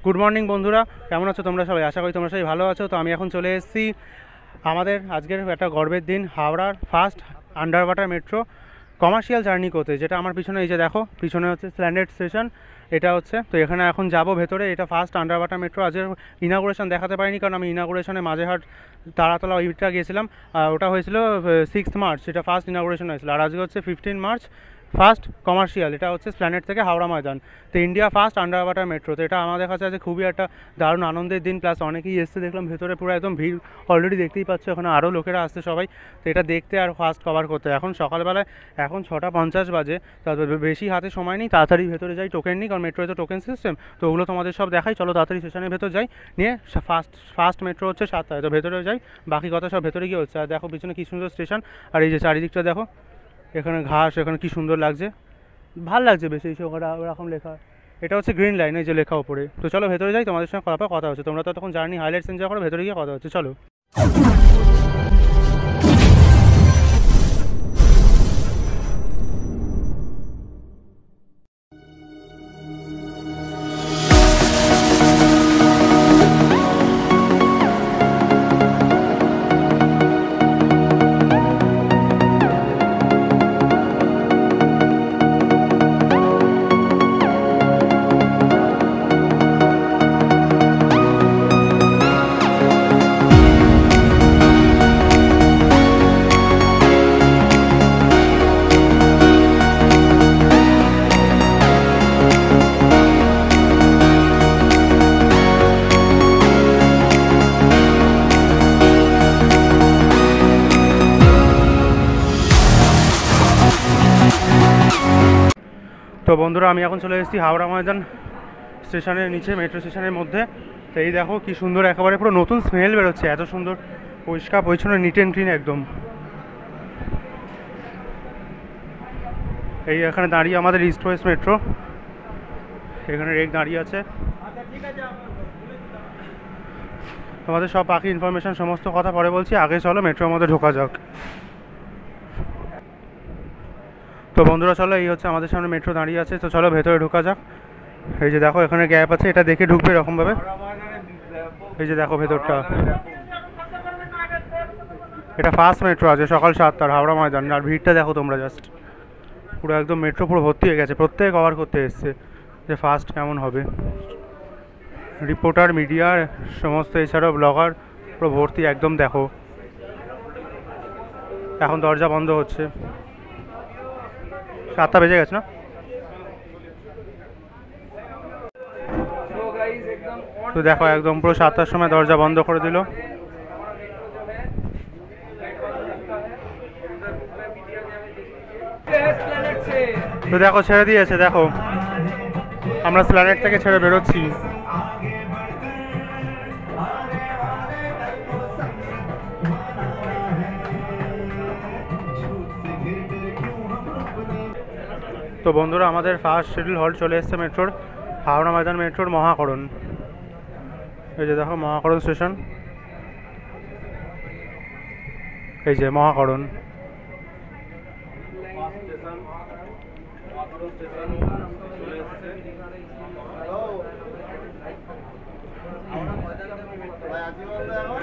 Good morning বন্ধুরা, কেমন আছো তোমরা সবাই? আশা করি তোমরা সবাই ভালো আছো। তো আমি এখন চলে এসেছি আমাদের আজকের একটা গর্বের দিন, হাওড়ার first under water metro commercial journey করতে। যেটা আমার পিছনে, এই যে দেখো পিছনে হচ্ছে স্প্ল্যানেড স্টেশন, এটা হচ্ছে। তো এখানে এখন যাব ভেতরে। এটা ফার্স্ট আন্ডার ওয়াটার মেট্রো। আজকের ইনাগুরেশন দেখাতে পারিনি কারণ আমি ইনাগুরেশনে মাঝেরহাট তারাতলা ওইটা গিয়েছিলাম। ওটা হয়েছিল 6 মার্চ, এটা ফার্স্ট ইনাগুরেশন হয়েছিল। আর আজকে হচ্ছে 15 মার্চ, ফার্স্ট কমার্শিয়াল। এটা হচ্ছে স্প্ল্যানেড থেকে হাওড়া ময়দান। তো India first under water metro. তো এটা আমাদের কাছে আছে খুবই একটা দারুণ আনন্দের দিন। প্লাস অনেকেই এসছে দেখলাম ভেতরে, পুরো একদম ভিড় অলরেডি দেখতেই পাচ্ছ। এখানে আরও লোকেরা আসছে সবাই, তো এটা দেখতে আর ফার্স্ট কভার করতে। এখন সকালবেলায়, এখন 6:50 বাজে, তারপর বেশি হাতে সময় নেই, তাড়াতাড়ি ভেতরে যাই, টোকেন নিই, কারণ মেট্রোতে তো টোকেন সিস্টেম। তো ওগুলো তোমাদের সব দেখাই, চলো তাড়াতাড়ি স্টেশনের ভেতর যাই। নিয়ে ফার্স্ট মেট্রো হচ্ছে 7টায়, তো ভেতরে যাই, বাকি কথা সব ভেতরে গিয়ে হচ্ছে। আর দেখো পিছনে কী সুন্দর স্টেশন, আর এই যে চারিদিকটা দেখো, এখানে ঘাস, এখানে কী সুন্দর লাগছে, ভাল লাগছে বেশি। এই ওরকম লেখা, এটা হচ্ছে গ্রিন লাইন, এই যে লেখা ওপরে। তো চলো ভেতরে যাই, তোমাদের সঙ্গে কথা হচ্ছে। তোমরা তো তখন জার্নি হাইলাইটস এনজয় করো, ভেতরে গিয়ে কথা হচ্ছে, চলো। তো বন্ধুরা, আমি এখন চলে এসেছি হাওড়া ময়দান স্টেশনের নিচে, মেট্রো স্টেশনের মধ্যে। তো এই দেখো কি সুন্দর, একেবারে পুরো নতুন স্মেল বেরোচ্ছে, এত সুন্দর পরিষ্কার পরিচ্ছন্ন, নিট অ্যান্ড ক্লিন একদম। এই এখানে দাঁড়িয়ে আমাদের ইস্ট ওয়েস্ট মেট্রো, এখানে রেক দাঁড়িয়ে আছে। তোমাদের সব বাকি ইনফরমেশান সমস্ত কথা পরে বলছি, আগে চলো মেট্রোর মধ্যে ঢোকা যাক। তো বন্ধুরা চলো, এই হচ্ছে আমাদের সামনে মেট্রো দাঁড়িয়ে আছে, তো চলো ভেতরে ঢোকা যাক। এই যে দেখো এখানে গ্যাপ আছে, এটা দেখে ঢুকবে এরকমভাবে। এই যে দেখো ভেতরটা, এটা ফার্স্ট মেট্রো আছে সকাল 7টার হাওড়া ময়দান। আর ভিড়টা দেখো তোমরা, জাস্ট পুরো একদম মেট্রো পুরো ভর্তি হয়ে গেছে, প্রত্যেকে কভার করতে এসছে যে ফার্স্ট কেমন হবে। রিপোর্টার, মিডিয়ার সমস্ত, এছাড়াও ব্লগার, পুরো ভর্তি একদম। দেখো এখন দরজা বন্ধ হচ্ছে, 7টা বেজে গেছে না? তো দেখো একদম পুরো 7টার সময় দরজা বন্ধ করে দিল। তো দেখো ছেড়ে দিয়েছে, দেখো আমরা স্প্ল্যানেড থেকে ছেড়ে বেরোচ্ছি। তো বন্ধুরা, আমাদের ফার্স্ট শিডিউল হল্ট চলে এসছে মেট্রোর, হাওড়া ময়দান মেট্রোর মহাকরণ। এই যে দেখো মহাকরণ স্টেশন, এই যে মহাকরণ।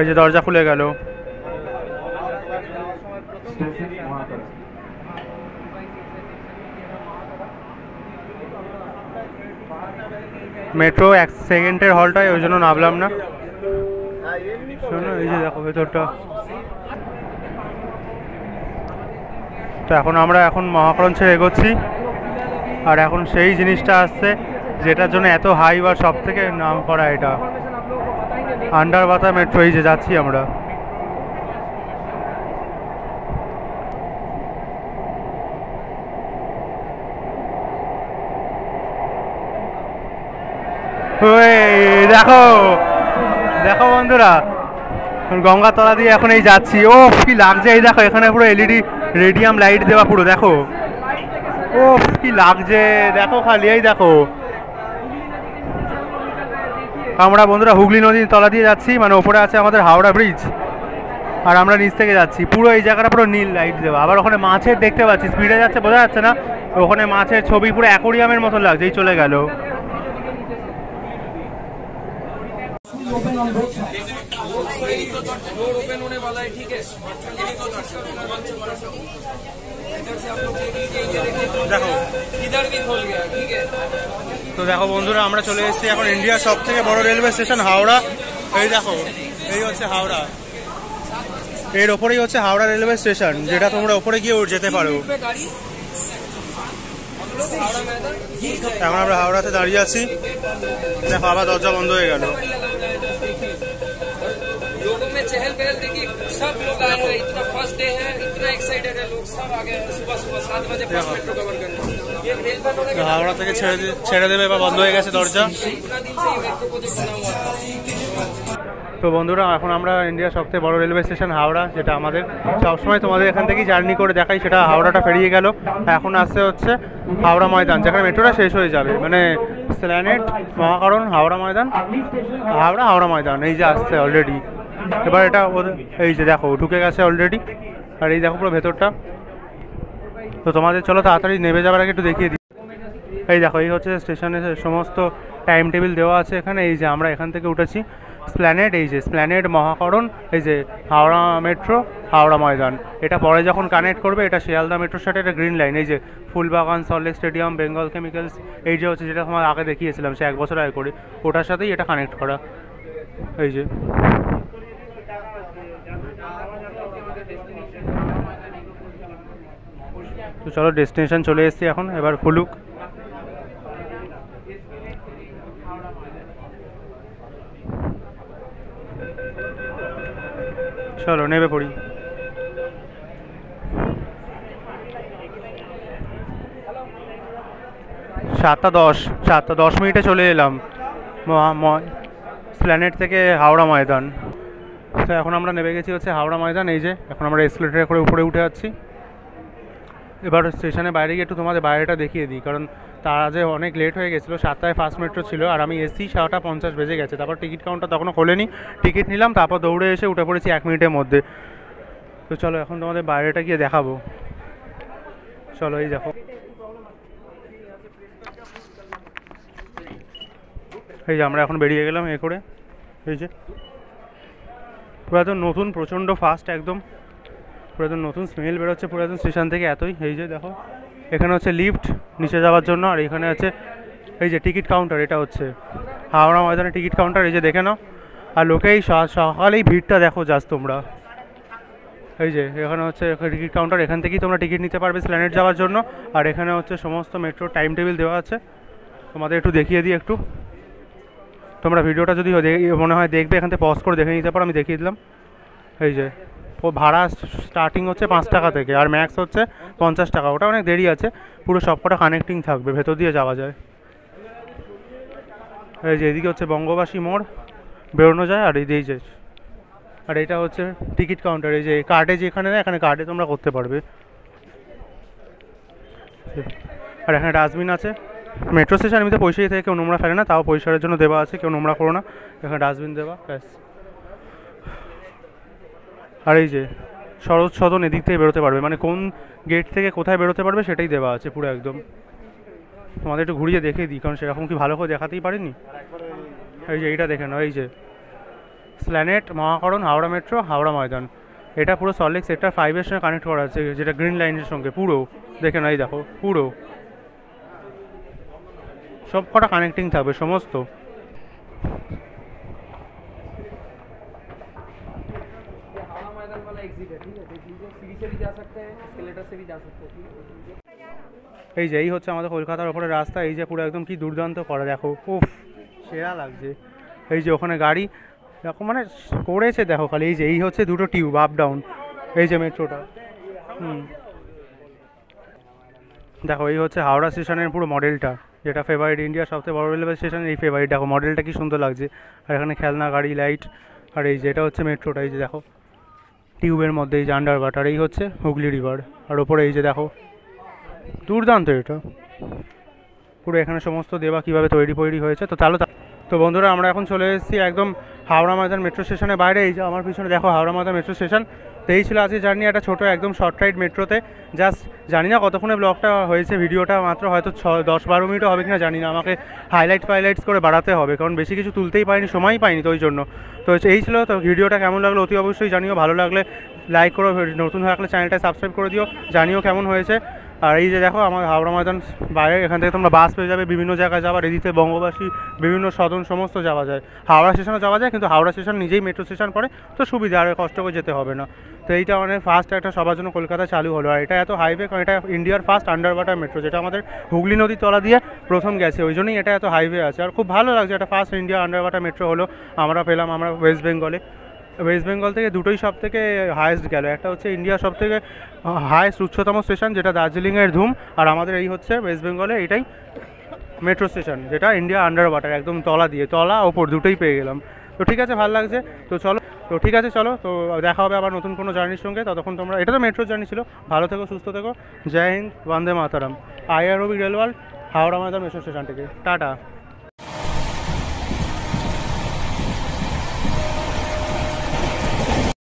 এই যে দরজা খুলে গেল। মেট্রো 1 সেকেন্ডের হল্ট হয়, ওই জন্য নামলাম না। শোনো, এই যে দেখো ভেতরটা। তো আমরা এখন মহাকরণ ছেড়ে এগোচ্ছি। আর এখন সেই জিনিসটা আসছে যেটার জন্য এত হাই বা সব থেকে নাম করা, এটা আন্ডার ওয়াটার মেট্রো। এই যে যাচ্ছি আমরা। দেখো দেখো বন্ধুরা, গঙ্গাতলা দিয়ে এখন এই যাচ্ছি। ও কি লাগছে, এই দেখো এখানে পুরো এলইডি রেডিয়াম লাইট দেওয়া পুরো, দেখো ও কি লাগছে, দেখো খালি, এই দেখো। আমরা বন্ধুরা হুগলি নদীর তলা দিয়ে যাচ্ছি, মানে ওপরে আছে আমাদের হাওড়া ব্রিজ, আর আমরা নিচ থেকে যাচ্ছি। পুরো এই জায়গাটা পুরো নীল লাইট দেওয়া। আবার ওখানে মাছের দেখতে পাচ্ছি, স্পিডে যাচ্ছে বোঝা যাচ্ছে না, ওখানে মাছের ছবি পুরো অ্যাকোরিয়ামের মতো লাগছে। এই চলে গেল। रोड ओपन होने वाला है, ठीक है। দেখো इधर भी खोल गया, ठीक है। তো দেখো বন্ধুরা, আমরা চলে এসেছি এখন ইন্ডিয়ার সব থেকে বড় রেলওয়ে স্টেশন হাওড়া। এই দেখো, এই হচ্ছে হাওড়া, এর ওপরেই হচ্ছে হাওড়া রেলওয়ে স্টেশন, যেটা তোমরা ওপরে গিয়ে যেতে পারো। এখন আমরা হাওড়াতে দাঁড়িয়ে আছি। দেখো আবার দরজা বন্ধ হয়ে গেল। लोगों में चहल पहल देखिए, सब लोग आए हैं, इतना फर्स्ट डे है, इतना एक्साइटेड है लोग, सब आ गए हैं सुबह सुबह 7 बजे फर्स्ट मेट्रो कवर करने। ये रेल बनने के হাওড়া থেকে ছেড়ে দেবে বা বন্ধ হয়ে গেছে দরজা। इतना दिन से ये मेट्रो को जो बना हुआ था। তো বন্ধুরা, এখন আমরা ইন্ডিয়ার সবথেকে বড় রেলওয়ে স্টেশন হাওড়া, যেটা আমাদের সবসময় তোমাদের এখান থেকেই জার্নি করে দেখাই, সেটা হাওড়াটা পেরিয়ে গেল। এখন আসছে হচ্ছে হাওড়া ময়দান, যেখানে মেট্রোটা শেষ হয়ে যাবে, মানে স্প্ল্যানেড, মহাকরণ, হাওড়া ময়দান, হাওড়া ময়দান, এই যে আসছে অলরেডি। এবার এটা এই যে দেখো ঢুকে গেছে অলরেডি, আর এই দেখো পুরো ভেতরটা। তো তোমাদের চলো তাড়াতাড়ি নেমে যাবার আগে একটু দেখিয়ে দিই। এই দেখো, এই হচ্ছে স্টেশনের সমস্ত টাইম টেবিল দেওয়া আছে এখানে। এই যে আমরা এখান থেকে উঠেছি স্প্ল্যানেড, এই যে স্প্ল্যানেড, মহাকরণ, এই যে হাওড়া মেট্রো, হাওড়া ময়দান। এটা পরে যখন কানেক্ট করবে, এটা শিয়ালদা মেট্রোর সাথে এটা গ্রিন লাইন, এই যে ফুলবাগান, সল্টলেক স্টেডিয়াম, বেঙ্গল কেমিক্যালস, এই যে হচ্ছে যেটা তোমার আগে দেখিয়েছিলাম সে 1 বছর আগে করে, ওটার সাথেই এটা কানেক্ট করা। এই যে তো চলো ডেস্টিনেশন চলে এসেছি এখন, এবার খুলুক। চলো নেমে পড়ি। 7:10 চলে এলাম স্প্ল্যানেড থেকে হাওড়া ময়দান। তো এখন আমরা নেমে গেছি হচ্ছে হাওড়া ময়দান। এই যে এখন আমরা এসকেলেটরে করে উপরে উঠে যাচ্ছি। এবার স্টেশনের বাইরে গিয়ে একটু তোমাদের বাইরেটা দেখিয়ে দিই, কারণ তারা যে অনেক লেট হয়ে গেছিলো, 7টায় ফার্স্ট মেট্রো ছিল, আর আমি এসি 7:50 বেজে গেছে। তারপর টিকিট কাউন্টার তখনও খোলেনি, টিকিট নিলাম, তারপর দৌড়ে এসে উঠে পড়েছি 1 মিনিটের মধ্যে। তো চলো এখন তোমাদের বাইরেটা গিয়ে দেখাবো। চলো এই দেখো, এই যে আমরা এখন বেরিয়ে গেলাম এ করে। এই যে পুরো একদম নতুন, প্রচণ্ড ফাস্ট, একদম পুরো একদম নতুন স্মেল বেরোচ্ছে পুরো একদম স্টেশন থেকে, এতই। এই যে দেখো, এখানে হচ্ছে লিফট নিচে যাওয়ার জন্য, আর এখানে আছে এই যে টিকিট কাউন্টার, এটা হচ্ছে হাওড়া ময়দানের টিকিট কাউন্টার। এই যে দেখে নাও, আর লোকে এই সকালেই ভিড়টা দেখো জাস্ট তোমরা। এই যে এখানে হচ্ছে টিকিট কাউন্টার, এখান থেকেই তোমরা টিকিট নিতে পারবে স্প্ল্যানেড যাওয়ার জন্য। আর এখানে হচ্ছে সমস্ত মেট্রো টাইম টেবিল দেওয়া আছে, তোমাদের একটু দেখিয়ে দিই। একটু তোমরা ভিডিওটা যদি মনে হয় দেখবে, এখান থেকে পজ করে দেখে নিতে পারো, আমি দেখিয়ে দিলাম। এই যে ও ভাড়া স্টার্টিং হচ্ছে 5 টাকা থেকে, আর ম্যাক্স হচ্ছে 50 টাকা। ওটা অনেক দেরি আছে, পুরো সবকটা কানেক্টিং থাকবে, ভেতর দিয়ে যাওয়া যায়। এই যে এদিকে হচ্ছে বঙ্গবাসী মোড়, বেরোনো যায়। আর এই যে আর এটা হচ্ছে টিকিট কাউন্টার, এই যে কার্ডে যেখানে না, এখানে কার্ডে তোমরা করতে পারবে। আর এখানে ডাস্টবিন আছে। মেট্রো স্টেশন এমনিতে পয়সাই থেকে কেউ নোংরা ফেলে না, তাও পয়সার জন্য দেওয়া আছে, কেউ নোংরা করো না। এখানে ডাস্টবিন দেওয়া, ব্যাস। আর এই যে শরৎ সদন, এদিক থেকে বেরোতে পারবে, মানে কোন গেট থেকে কোথায় বেরোতে পারবে সেটাই দেওয়া আছে পুরো একদম। তোমাদের একটু ঘুরিয়ে দেখিয়ে দিই, কারণ সেরকম কি ভালো করে দেখাতেই পারিনি। এই যে এইটা দেখে নাও, এই যে স্প্ল্যানেড, মহাকরণ, হাওড়া মেট্রো, হাওড়া ময়দান। এটা পুরো সল্টলেক সেক্টর 5-এর সঙ্গে কানেক্ট করা আছে, যেটা গ্রিন লাইনের সঙ্গে পুরো। দেখে নাও, এই দেখো পুরো সব কটা কানেক্টিং থাকবে সমস্ত। এই যে এই হচ্ছে আমাদের কলকাতার ওপরে রাস্তা। এই যে পুরো একদম কি দুর্দান্ত করা, দেখো উফ সেরা লাগছে। এই যে ওখানে গাড়ি দেখো, মানে করেছে দেখো খালি। এই যে এই হচ্ছে দুটো টিউব আপ ডাউন, এই যে মেট্রোটা। দেখো এই হচ্ছে হাওড়া স্টেশনের পুরো মডেলটা, যেটা ফেভারিট, ইন্ডিয়ার সবথেকে বড় রেলওয়ে স্টেশন এই ফেভারিট। দেখো মডেলটা কি সুন্দর লাগছে, আর এখানে খেলনা গাড়ি, লাইট। আর এই যে এটা হচ্ছে মেট্রোটা, এই যে দেখো টিউবের মধ্যে, এই যে আন্ডার ওয়াটার। এই হচ্ছে হুগলি রিভার, আর ওপরে এই যে দেখো দুর্দান্ত এটা পুরো। এখানে সমস্ত দেওয়া কীভাবে তৈরি হয়েছে। তো তো বন্ধুরা আমরা এখন চলে এসেছি একদম হাওড়া ময়দান মেট্রো স্টেশনের বাইরে। এই যে আমার পিছনে দেখো হাওড়া ময়দান মেট্রো স্টেশন। তো এই ছিল আজকে জার্নি, একটা ছোটো একদম শর্ট রাইড মেট্রোতে। জাস্ট জানি না কতক্ষণে ব্লগটা হয়েছে, ভিডিওটা মাত্র হয়তো 10-12 মিনিটও হবে কিনা জানি না। আমাকে হাইলাইটস করে বাড়াতে হবে, কারণ বেশি কিছু তুলতেই পারিনি, সময়ই পাইনি, তো ওই জন্য। তো এই ছিল। তো ভিডিওটা কেমন লাগলো অতি অবশ্যই জানিও, ভালো লাগলে লাইক করো, নতুন হয়ে থাকলে চ্যানেলটা সাবস্ক্রাইব করে দিও, জানিও কেমন হয়েছে। আর এই যে দেখো আমার হাওড়া ময়দান বাইরে, এখান থেকে তোমরা বাস পেয়ে যাবে বিভিন্ন জায়গায় যাওয়ার। এদিকে বঙ্গবাসী বিভিন্ন সদন সমস্ত যাওয়া যায়, হাওড়া স্টেশনও যাওয়া যায়, কিন্তু হাওড়া স্টেশন নিজেই মেট্রো স্টেশন পড়ে, তো সুবিধা, আর কষ্ট করে যেতে হবে না। তো এইটা মানে ফার্স্ট একটা সবার জন্য কলকাতা চালু হলো। আর এটা এত হাইওয়ে, কারণ এটা ইন্ডিয়ার ফার্স্ট আন্ডার ওয়াটার মেট্রো, যেটা আমাদের হুগলি নদীর তলা দিয়ে প্রথম গেছে, ওই জন্যই এটা এত হাইওয়ে আছে। আর খুব ভালো লাগছে, এটা first India under water metro হলো আমরা পেলাম। আমরা ওয়েস্ট বেঙ্গল থেকে দুটোই সব থেকে হায়েস্ট গেল। একটা হচ্ছে ইন্ডিয়ার সব থেকে হায়েস্ট উচ্চতম স্টেশন, যেটা দার্জিলিংয়ের ধুম, আর আমাদের এই হচ্ছে ওয়েস্ট বেঙ্গলে এটাই মেট্রো স্টেশন, যেটা ইন্ডিয়া আন্ডার ওয়াটার, একদম তলা দিয়ে, তলা ওপর দুটোই পেয়ে গেলাম। তো ঠিক আছে, ভালো লাগছে। তো চলো, তো ঠিক আছে চলো, তো দেখা হবে আবার নতুন কোনো জার্নির সঙ্গে। ততক্ষণ তোমরা, এটা তো মেট্রো জার্নি ছিল, ভালো থেকো, সুস্থ থেকো, জয় হিন্দ, বন্দে Mataram. IROB রেলওয়াল, Howrah Maidan metro station থেকে টাটা।